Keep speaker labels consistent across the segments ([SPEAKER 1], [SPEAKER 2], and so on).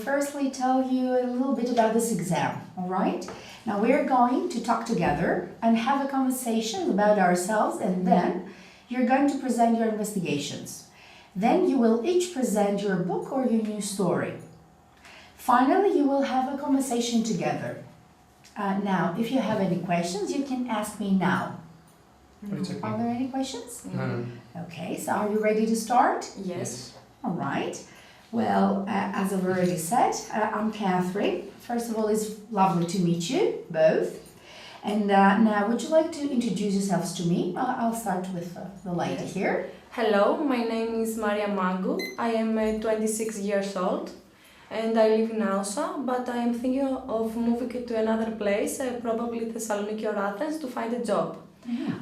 [SPEAKER 1] firstly tell you a little bit about this exam, all right? Now we're going to talk together and have a conversation about ourselves, and then you're going to present your investigations. Then you will each present your book or your new story. Finally, you will have a conversation together. Now, if you have any questions, you can ask me now.
[SPEAKER 2] It's okay.
[SPEAKER 1] Are there any questions?
[SPEAKER 2] No.
[SPEAKER 1] Okay, so are you ready to start?
[SPEAKER 3] Yes.
[SPEAKER 1] All right. Well, as I've already said, I'm Catherine. First of all, it's lovely to meet you both. And now, would you like to introduce yourselves to me? I'll start with the lady here.
[SPEAKER 3] Hello, my name is Maria Mangu. I am 26 years old and I live in Aousa, but I am thinking of moving to another place, probably Thessaloniki or Athens, to find a job.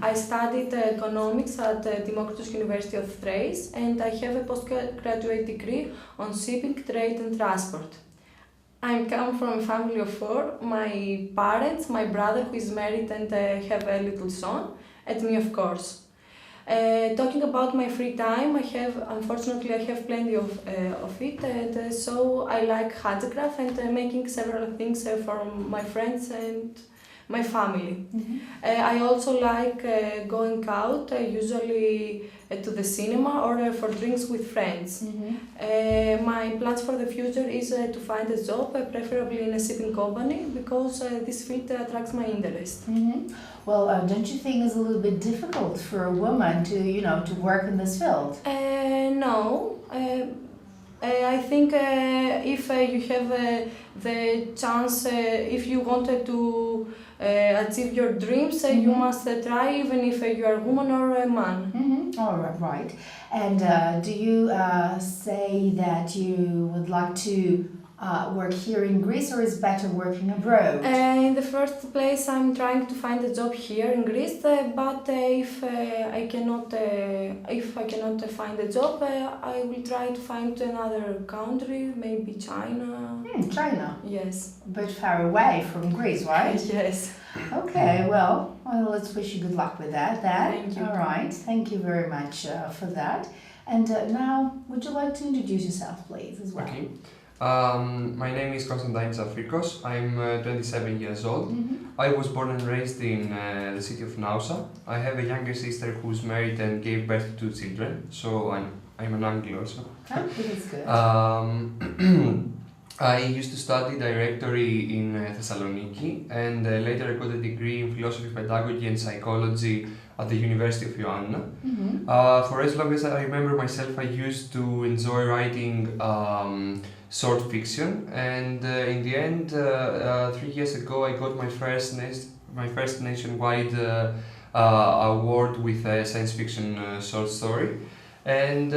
[SPEAKER 3] I studied economics at Democritus University of Thrace, and I have a postgraduate degree on shipping, trade and transport. I come from a family of four: my parents, my brother who is married and have a little son, and me of course. Talking about my free time, unfortunately I have plenty of it, and so I like handicraft and making several things for my friends and my family. I also like going out, usually to the cinema or for drinks with friends. My plans for the future is to find a job, preferably in a shipping company, because this field attracts my interest.
[SPEAKER 1] Well, don't you think it's a little bit difficult for a woman to work in this field?
[SPEAKER 3] No. I think if you have the chance, if you wanted to achieve your dreams, you must try, even if you are a woman or a man.
[SPEAKER 1] All right. And do you say that you would like to work here in Greece, or is better working abroad?
[SPEAKER 3] In the first place, I'm trying to find a job here in Greece, but if I cannot find a job, I will try to find another country, maybe China.
[SPEAKER 1] China?
[SPEAKER 3] Yes.
[SPEAKER 1] A bit far away from Greece, right?
[SPEAKER 3] Yes.
[SPEAKER 1] Okay, well, let's wish you good luck with that.
[SPEAKER 3] Thank you.
[SPEAKER 1] All right, thank you very much for that. And now, would you like to introduce yourself, please, as well?
[SPEAKER 2] Okay. My name is Konstantinos Afrikos. I'm 27 years old. I was born and raised in the city of Naousa. I have a younger sister who's married and gave birth to 2 children, so I'm an uncle also.
[SPEAKER 1] Oh, that's good.
[SPEAKER 2] I used to study directory in Thessaloniki, and later I got a degree in philosophy, pedagogy and psychology at the University of Ioannina. For as long as I remember myself, I used to enjoy writing short fiction, and in the end, 3 years ago, I got my first nationwide award with a science fiction short story, and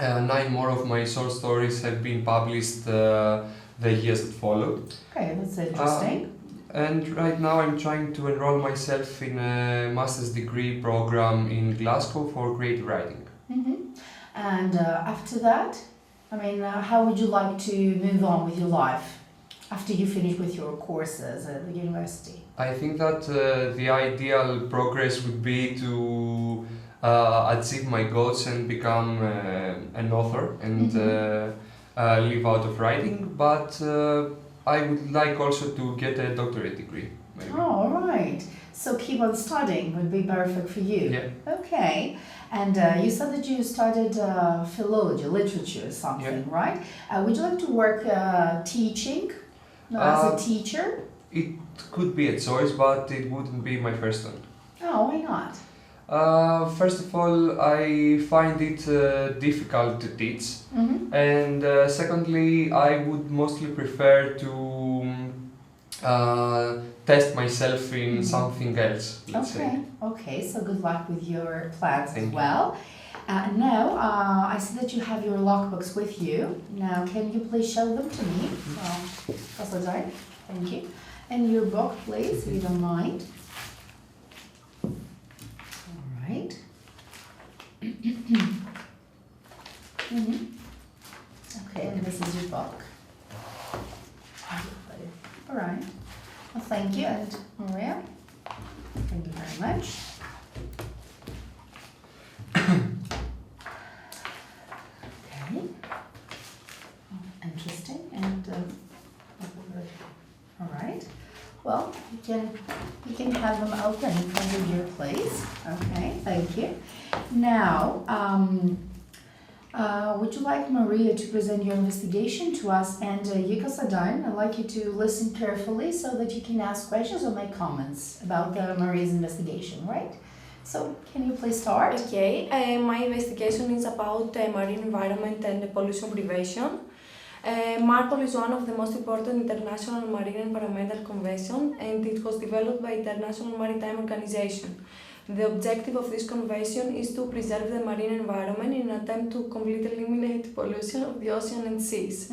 [SPEAKER 2] 9 more of my short stories have been published the years that followed.
[SPEAKER 1] Okay, that's interesting.
[SPEAKER 2] And right now I'm trying to enroll myself in a master's degree program in Glasgow for creative writing.
[SPEAKER 1] And after that, how would you like to move on with your life after you finish with your courses at the university?
[SPEAKER 2] I think that the ideal progress would be to achieve my goals and become an author and live out of writing, but I would like also to get a doctorate degree. Maybe.
[SPEAKER 1] Oh, all right. So keep on studying would be perfect for you.
[SPEAKER 2] Yeah.
[SPEAKER 1] Okay. And you said that you studied philology, literature or something, right? Would you like to work teaching as a teacher?
[SPEAKER 2] It could be a choice, but it wouldn't be my first one.
[SPEAKER 1] Oh, why not?
[SPEAKER 2] First of all, I find it difficult to teach, and secondly, I would mostly prefer to test myself in something else, let's say.
[SPEAKER 1] Okay, so good luck with your plans
[SPEAKER 2] Thank
[SPEAKER 1] as
[SPEAKER 2] you.
[SPEAKER 1] well. Now, I see that you have your logbooks with you. Now, can you please show them to me? Also, sorry. Thank you. And your book, please, if you don't mind. All right. Okay, and this is your book. All right. Well, thank you, and Maria, thank you very much. Okay. Oh, interesting. right. Well, you can have them open in front of your place. Okay, thank you. Now, would you like Maria to present your investigation to us? And Yekasadan, I'd like you to listen carefully so that you can ask questions or make comments about Maria's investigation, right? So, can you please start?
[SPEAKER 3] Okay, my investigation is about marine environment and pollution prevention. MARPOL is one of the most important international marine environmental conventions, and it was developed by International Maritime Organization. The objective of this convention is to preserve the marine environment in an attempt to completely eliminate pollution of the ocean and seas.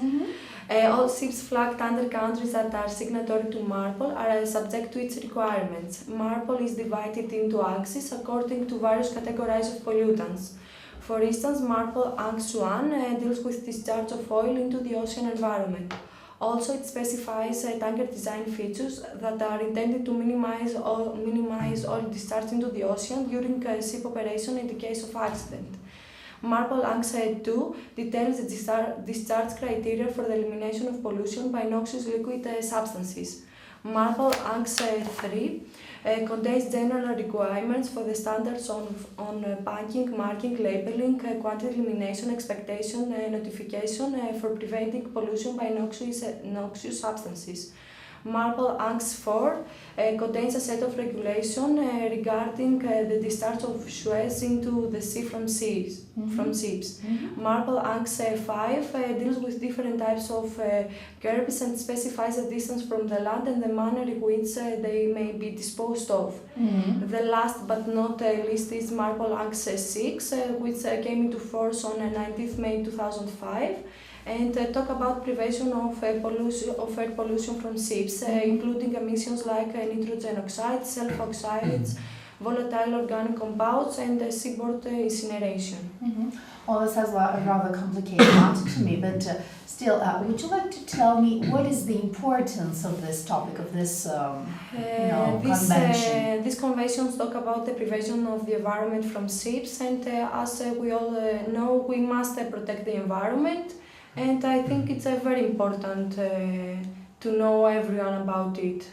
[SPEAKER 3] All ships flagged under countries that are signatory to MARPOL are subject to its requirements. MARPOL is divided into axes according to various categories of pollutants. For instance, MARPOL Annex 1 deals with discharge of oil into the ocean environment. Also, it specifies tanker design features that are intended to minimize oil discharge into the ocean during ship operation in the case of accident. MARPOL Annex 2 details the discharge criteria for the elimination of pollution by noxious liquid substances. MARPOL Annex 3 contains general requirements for the standards on packing, marking, labeling, quantity elimination, expectation, notification for preventing pollution by noxious substances. MARPOL Annex 4 contains a set of regulations regarding the discharge of Suez into the sea from ships. MARPOL Annex 5 deals with different types of curbs and specifies the distance from the land and the manner in which they may be disposed of. The last but not least is MARPOL Annex 6, which came into force on 19th May 2005. And talk about prevention of air pollution from ships, including emissions like nitrogen oxides, sulfur oxides, volatile organic compounds, and seaboard incineration.
[SPEAKER 1] Well, this has a rather complicated answer to me, but still, would you like to tell me what is the importance of this topic, of this convention?
[SPEAKER 3] These conventions talk about the prevention of the environment from ships, and as we all know, we must protect the environment. And I think it's very important to know everyone about it.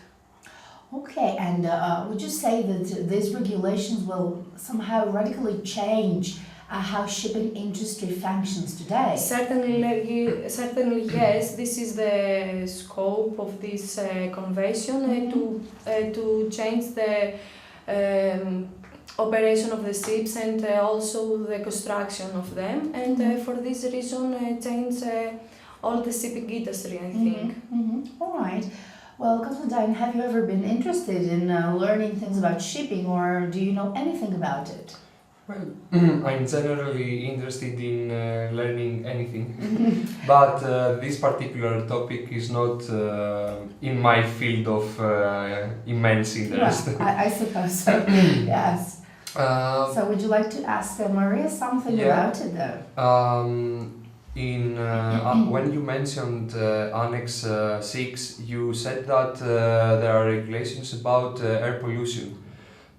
[SPEAKER 1] Okay, and would you say that these regulations will somehow radically change how shipping industry functions today?
[SPEAKER 3] Certainly, yes. This is the scope of this convention to change the operation of the ships and also the construction of them, and for this reason change all the shipping industry, I think.
[SPEAKER 1] All right. Well, Konstantin, have you ever been interested in learning things about shipping, or do you know anything about it?
[SPEAKER 2] Well, I'm generally interested in learning anything, but this particular topic is not in my field of immense interest.
[SPEAKER 1] Well, I suppose so. Yes. So would you like to ask Maria something about it though?
[SPEAKER 2] When you mentioned Annex 6, you said that there are regulations about air pollution.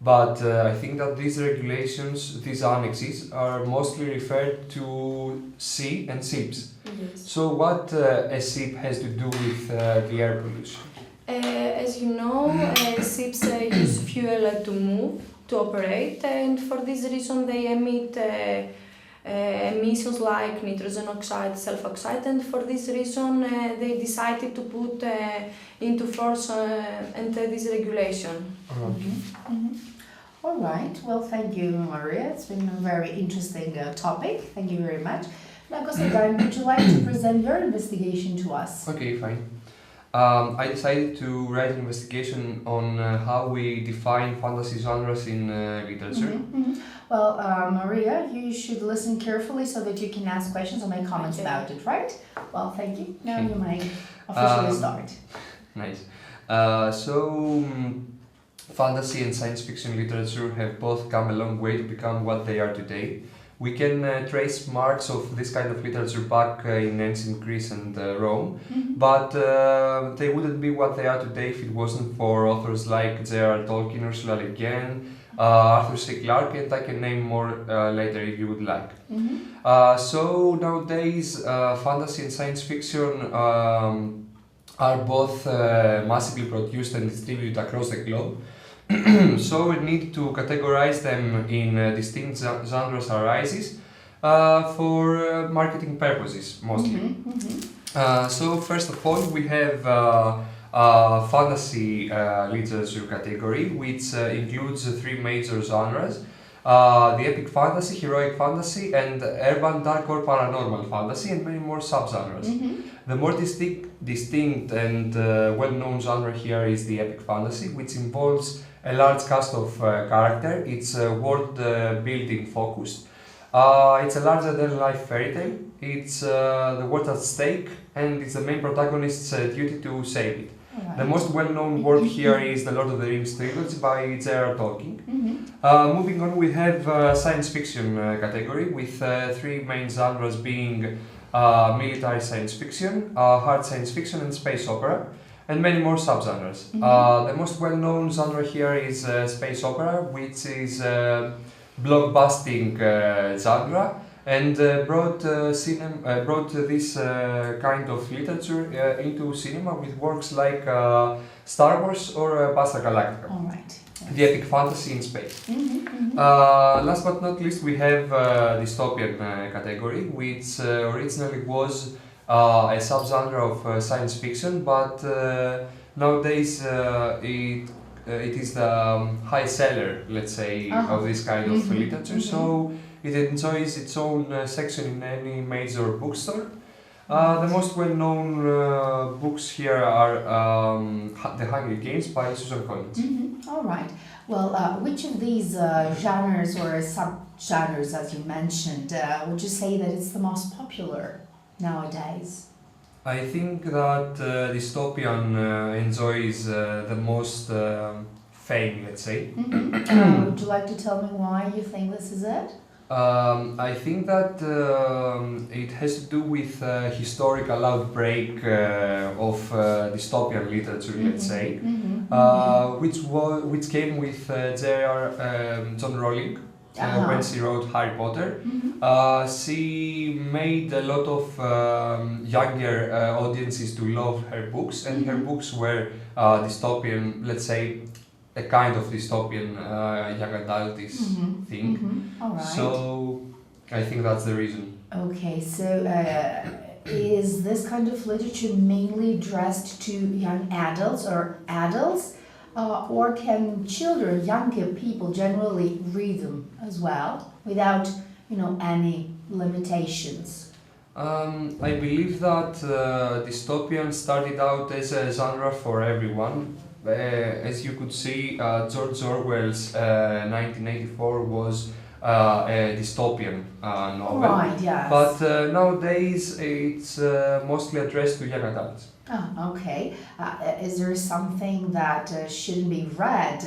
[SPEAKER 2] But I think that these regulations, these annexes, are mostly referred to sea and ships.
[SPEAKER 3] Yes.
[SPEAKER 2] So what a ship has to do with the air pollution?
[SPEAKER 3] As you know, ships use fuel to move, to operate, and for this reason they emit emissions like nitrogen oxide, sulfur oxide, and for this reason they decided to put into force this regulation.
[SPEAKER 1] All right. Well, thank you, Maria. It's been a very interesting topic. Thank you very much. Now, Konstantin, would you like to present your investigation to us?
[SPEAKER 2] Okay, fine. I decided to write an investigation on how we define fantasy genres in literature.
[SPEAKER 1] Well, Maria, you should listen carefully so that you can ask questions or make comments about it, right? Well, thank you. Now you may officially start.
[SPEAKER 2] Nice. Fantasy and science fiction literature have both come a long way to become what they are today. We can trace marks of this kind of literature back in ancient Greece and Rome, but they wouldn't be what they are today if it wasn't for authors like J.R.R. Tolkien, Ursula Le Guin, Arthur C. Clarke, and I can name more later if you would like. So nowadays, fantasy and science fiction are both massively produced and distributed across the globe. So we need to categorize them in distinct genres arises for marketing purposes mostly. So first of all, we have fantasy literature category, which includes three major genres: the epic fantasy, heroic fantasy, and urban dark or paranormal fantasy, and many more subgenres. The more distinct and well-known genre here is the epic fantasy, which involves a large cast of character. It's world building focused. It's a larger-than-life fairy tale. It's the world at stake, and it's the main protagonist's duty to save it.
[SPEAKER 1] Right.
[SPEAKER 2] The most well-known work here is the Lord of the Rings trilogy by J.R.R. Tolkien. Moving on, we have science fiction category with three main genres being military science fiction, hard science fiction, and space opera, and many more subgenres. The most well-known genre here is space opera, which is blockbusting genre, and brought this kind of literature into cinema with works like Star Wars or Battlestar Galactica.
[SPEAKER 1] All right.
[SPEAKER 2] The epic fantasy in space. Last but not least, we have dystopian category, which originally was a subgenre of science fiction, but nowadays it is the high seller, let's say, of this kind of literature. So it enjoys its own section in any major bookstore. The most well-known books here are The Hunger Games by Susan Collins.
[SPEAKER 1] All right. Well, which of these genres or sub-genres, as you mentioned, would you say that it's the most popular nowadays?
[SPEAKER 2] I think that dystopian enjoys the most fame, let's say.
[SPEAKER 1] Would you like to tell me why you think this is it?
[SPEAKER 2] I think that it has to do with historical outbreak of dystopian literature, let's say, which came with John Rowling when she wrote Harry Potter. She made a lot of younger audiences to love her books, and her books were dystopian, let's say, a kind of dystopian young adultish thing.
[SPEAKER 1] All right.
[SPEAKER 2] So I think that's the reason.
[SPEAKER 1] Okay, so is this kind of literature mainly addressed to young adults or can children, younger people generally read them as well without, any limitations?
[SPEAKER 2] I believe that dystopian started out as a genre for everyone. As you could see, George Orwell's 1984 was a dystopian novel.
[SPEAKER 1] Right, yes.
[SPEAKER 2] But nowadays it's mostly addressed to young adults.
[SPEAKER 1] Okay. Is there something that shouldn't be read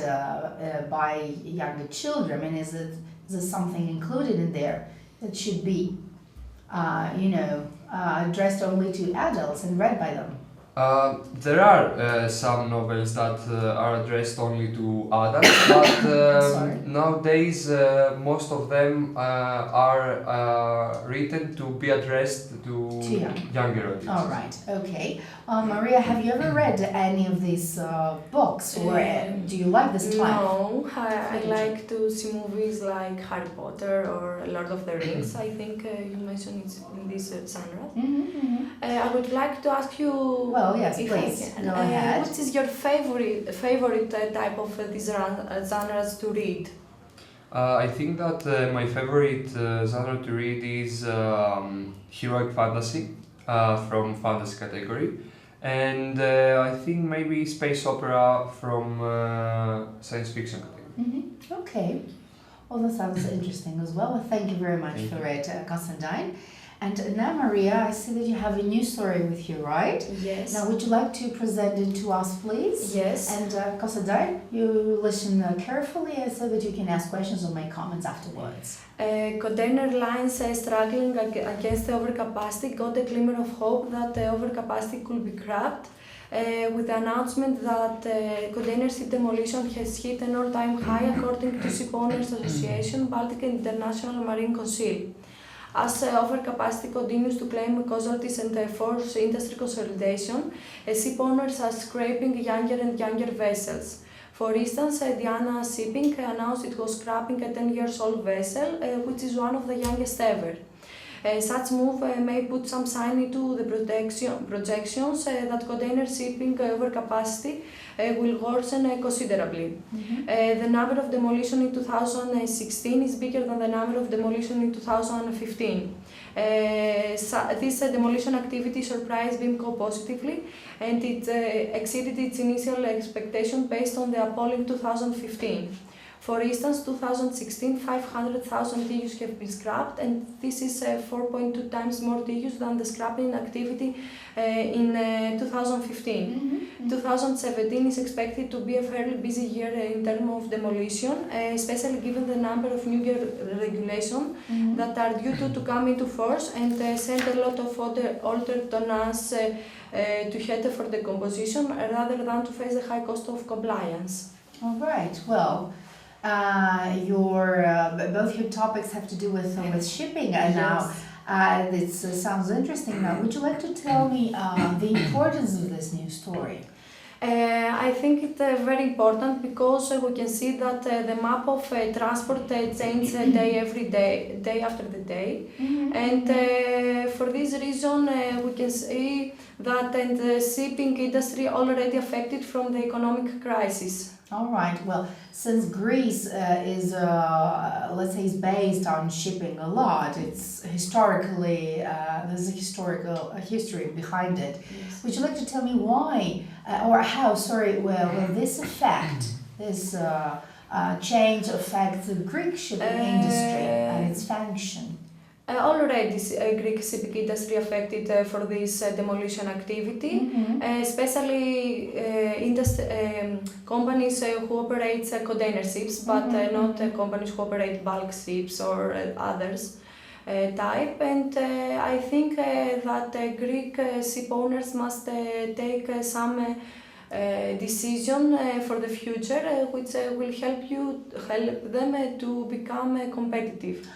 [SPEAKER 1] by younger children? I mean, is it something included in there that should be, addressed only to adults and read by them?
[SPEAKER 2] There are some novels that are addressed only to adults, but nowadays most of them are written to be addressed to younger audiences.
[SPEAKER 1] All right, okay. Maria, have you ever read any of these books, or do you like this type?
[SPEAKER 3] No, I like to see movies like Harry Potter or Lord of the Rings. I think you mentioned it's in this genre. I would like to ask you.
[SPEAKER 1] Well, yes, please. Go ahead.
[SPEAKER 3] What is your favorite type of these genres to read?
[SPEAKER 2] I think that my favorite genre to read is heroic fantasy from fantasy category, and I think maybe space opera from science fiction category.
[SPEAKER 1] Okay. Well, that sounds interesting as well. Thank you very much for it, Constantine. And now, Maria, I see that you have a new story with you, right?
[SPEAKER 3] Yes.
[SPEAKER 1] Now, would you like to present it to us, please?
[SPEAKER 3] Yes.
[SPEAKER 1] And Constantine, you listen carefully so that you can ask questions or make comments afterwards.
[SPEAKER 3] Container lines struggling against the overcapacity got a glimmer of hope that the overcapacity could be cracked with the announcement that container ship demolition has hit an all-time high according to Ship Owners Association, Baltic International Marine Council. As overcapacity continues to claim casualties and force industry consolidation, ship owners are scrapping younger and younger vessels. For instance, Diana Shipping announced it was scrapping a 10-year-old vessel, which is one of the youngest ever. Such move may put some sign into the projections that container shipping overcapacity will worsen considerably. The number of demolition in 2016 is bigger than the number of demolition in 2015. This demolition activity surprised BIMCO positively, and it exceeded its initial expectation based on the appalling 2015. For instance, 2016, 500,000 TEUs have been scrapped, and this is 4.2 times more TEUs than the scrapping activity in 2015. 2017 is expected to be a fairly busy year in terms of demolition, especially given the number of new regulations that are due to come into force and send a lot of older tonnage to head for decomposition rather than to face the high cost of compliance.
[SPEAKER 1] All right. Well, both your topics have to do with shipping, and now this sounds interesting. Now, would you like to tell me the importance of this new story?
[SPEAKER 3] I think it's very important because we can see that the map of transport changes day after the day, and for this reason we can see that the shipping industry already affected from the economic crisis.
[SPEAKER 1] All right. Well, since Greece is, let's say, is based on shipping a lot, it's historically there's a historical history behind it.
[SPEAKER 3] Yes.
[SPEAKER 1] Would you like to tell me why or how? Sorry. Well, will this change affect the Greek shipping industry and its function?
[SPEAKER 3] Already, Greek shipping industry affected for this demolition activity, especially companies who operate container ships, but not companies who operate bulk ships or others type. And I think that Greek ship owners must take some decision for the future, which will help them to become competitive.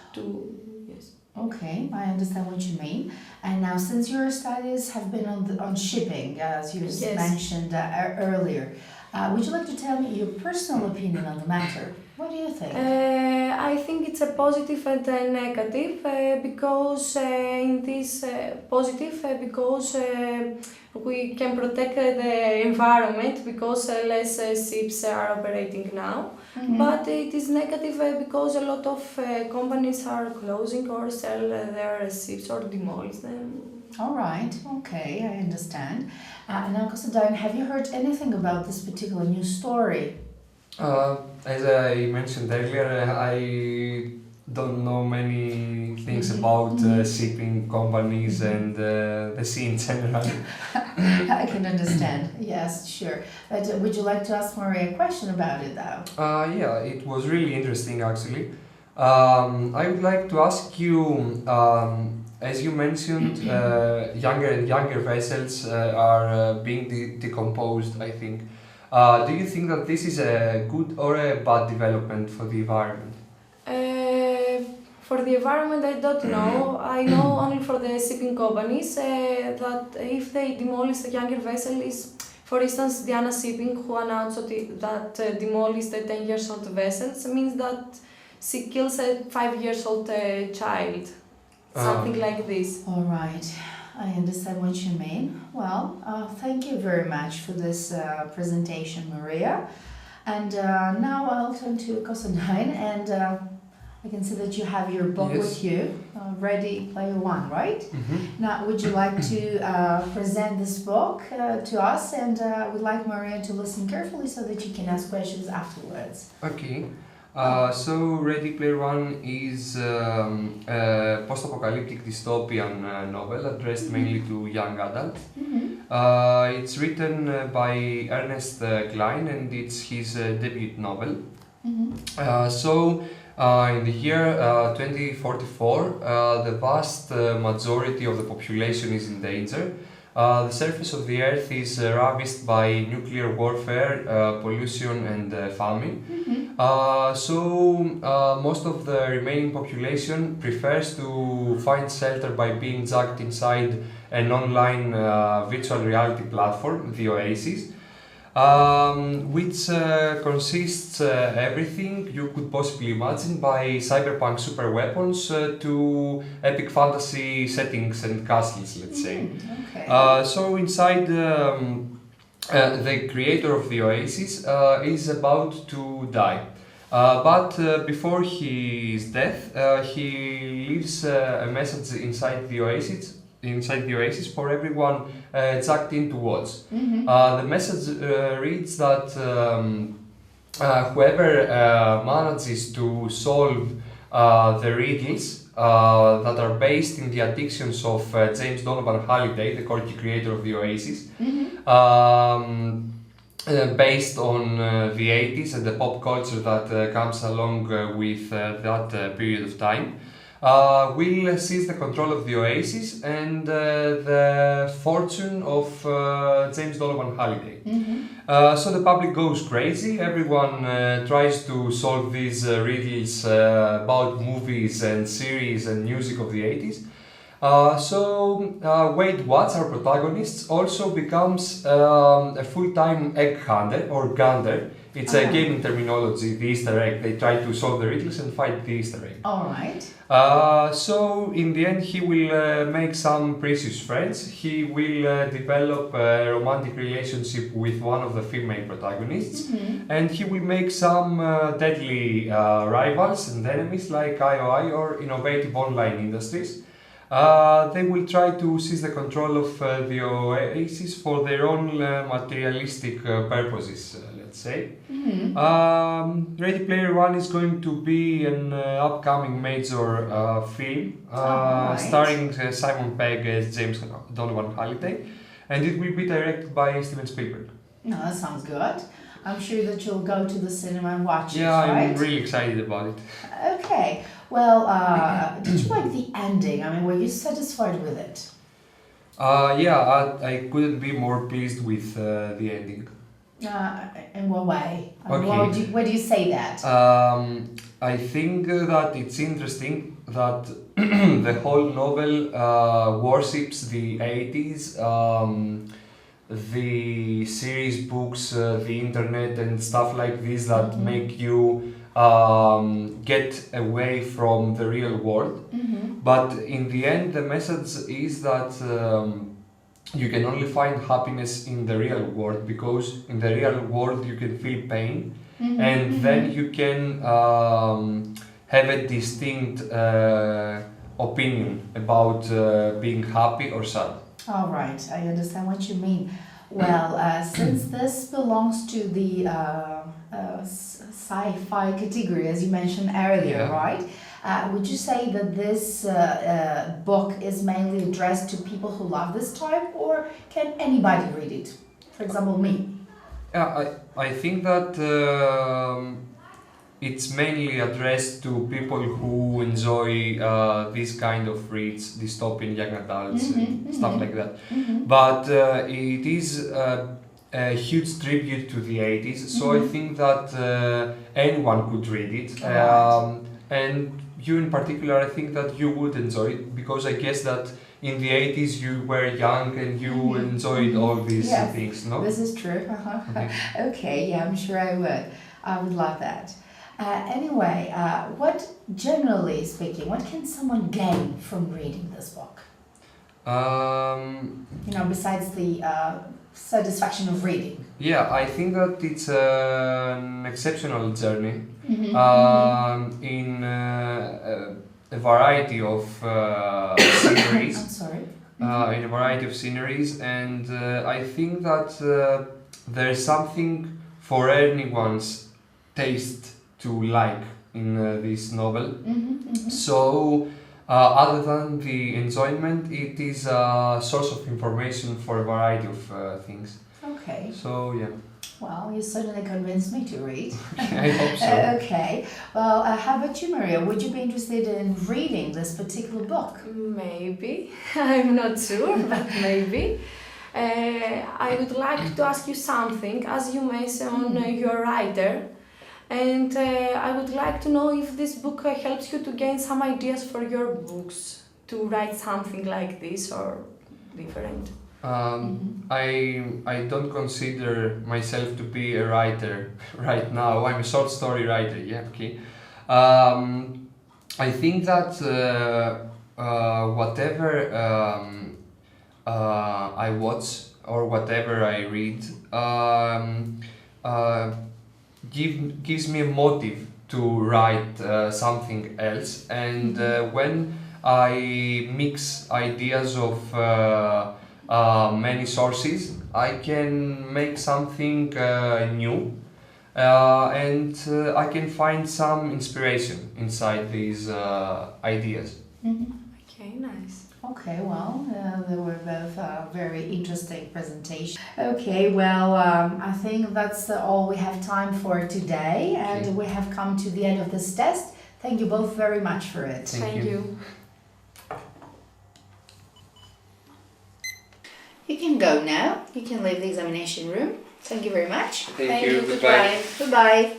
[SPEAKER 1] Okay, I understand what you mean. And now, since your studies have been on shipping, as you mentioned earlier, would you like to tell me your personal opinion on the matter? What do you think?
[SPEAKER 3] I think it's a positive and a negative because in this positive because we can protect the environment because less ships are operating now. But it is negative because a lot of companies are closing or sell their ships or demolish them.
[SPEAKER 1] All right, okay, I understand. Now, Konstantin, have you heard anything about this particular news story?
[SPEAKER 2] As I mentioned earlier, I don't know many things about shipping companies and the sea in general.
[SPEAKER 1] I can understand, yes, sure. But would you like to ask Maria a question about it, though?
[SPEAKER 2] Yeah, it was really interesting, actually. I would like to ask you, as you mentioned, younger and younger vessels are being decomposed, I think. Do you think that this is a good or a bad development for the environment?
[SPEAKER 3] For the environment, I don't know. I know only for the shipping companies that if they demolish a younger vessel is, for instance, Diana Shipping, who announced that demolished a 10-year-old vessel, means that she kills a 5-year-old child. Something like this.
[SPEAKER 1] All right. I understand what you mean. Well, thank you very much for this presentation, Maria. And now I'll turn to Konstantin, and I can see that you have your book with you, Ready Player One, right? Now, would you like to present this book to us? And we'd like Maria to listen carefully so that you can ask questions afterwards.
[SPEAKER 2] Okay. So Ready Player One is a post-apocalyptic dystopian novel addressed mainly to young adults. It's written by Ernest Cline, and it's his debut novel. In the year 2044, the vast majority of the population is in danger The surface of the Earth is ravaged by nuclear warfare, pollution, and famine. Most of the remaining population prefers to find shelter by being dragged inside an online virtual reality platform, the Oasis, which consists everything you could possibly imagine, by cyberpunk super weapons to epic fantasy settings and castles, let's say.
[SPEAKER 1] Okay.
[SPEAKER 2] So inside the creator of the Oasis is about to die. But before his death, he leaves a message inside the Oasis for everyone jacked in to watch. The message reads that whoever manages to solve the riddles that are based in the addictions of James Donovan Halliday, the quirky creator of the Oasis, based on the 80s and the pop culture that comes along with that period of time, will seize the control of the Oasis and the fortune of James Donovan Halliday. So the public goes crazy, everyone tries to solve these riddles about movies and series and music of the 80s. Wade Watts, our protagonist, also becomes a full-time egg hunter or gander. It's a gaming terminology, the Easter egg. They try to solve the riddles and find the Easter egg.
[SPEAKER 1] Alright.
[SPEAKER 2] So in the end he will make some precious friends. He will develop a romantic relationship with one of the female protagonists, and he will make some deadly rivals and enemies like IOI or innovative online industries. They will try to seize the control of the Oasis for their own materialistic purposes, let's say. Ready Player One is going to be an upcoming major film starring Simon Pegg as James Donovan Halliday, and it will be directed by Steven Spielberg.
[SPEAKER 1] No, that sounds good. I'm sure that you'll go to the cinema and watch it,
[SPEAKER 2] Yeah,
[SPEAKER 1] right?
[SPEAKER 2] I'm really excited about it.
[SPEAKER 1] Okay. Well, did you like the ending? I mean, were you satisfied with it?
[SPEAKER 2] I couldn't be more pleased with the ending.
[SPEAKER 1] In what way?
[SPEAKER 2] Okay.
[SPEAKER 1] Why do you say that?
[SPEAKER 2] I think that it's interesting that the whole novel worships the 80s, the series, books, the internet and stuff like this that make you get away from the real world. But in the end the message is that you can only find happiness in the real world, because in the real world you can feel pain, and then you can have a distinct opinion about being happy or sad.
[SPEAKER 1] All right, I understand what you mean. Well, since this belongs to the sci-fi category, as you mentioned earlier, right? Would you say that this book is mainly addressed to people who love this type, or can anybody read it? For example, me.
[SPEAKER 2] Yeah, I think that it's mainly addressed to people who enjoy this kind of reads, dystopian young adults and stuff like that. But it is a huge tribute to the 80s, so I think that anyone could read it. And you in particular, I think that you would enjoy it, because I guess that in the 80s you were young and you enjoyed all these things, no?
[SPEAKER 1] This is true. Okay, yeah, I'm sure I would. I would love that. Anyway, what, generally speaking, what can someone gain from reading this book? Besides the satisfaction of reading.
[SPEAKER 2] Yeah, I think that it's an exceptional journey in a variety of sceneries.
[SPEAKER 1] I'm sorry.
[SPEAKER 2] In a variety of sceneries, and I think that there's something for anyone's taste to like in this novel. So, other than the enjoyment, it is a source of information for a variety of things.
[SPEAKER 1] Okay.
[SPEAKER 2] So, yeah.
[SPEAKER 1] Well, you certainly convinced me to read.
[SPEAKER 2] I hope so.
[SPEAKER 1] Okay. Well, how about you, Maria? Would you be interested in reading this particular book?
[SPEAKER 3] Maybe. I'm not sure, but maybe. I would like to ask you something. As you mentioned, you're a writer, and I would like to know if this book helps you to gain some ideas for your books, to write something like this or different.
[SPEAKER 2] I don't consider myself to be a writer right now. I'm a short story writer. Yeah, okay. I think that whatever I watch or whatever I read gives me a motive to write something else, and when I mix ideas of many sources, I can make something new, and I can find some inspiration inside these ideas.
[SPEAKER 3] Okay, nice.
[SPEAKER 1] Okay, well, they were both very interesting presentations. Okay, well, I think that's all we have time for today, and
[SPEAKER 2] Okay.
[SPEAKER 1] we have come to the end of this test. Thank you both very much for it.
[SPEAKER 2] Thank you.
[SPEAKER 1] You can go now. You can leave the examination room. Thank you very much.
[SPEAKER 2] Thank you. Goodbye.
[SPEAKER 1] Goodbye.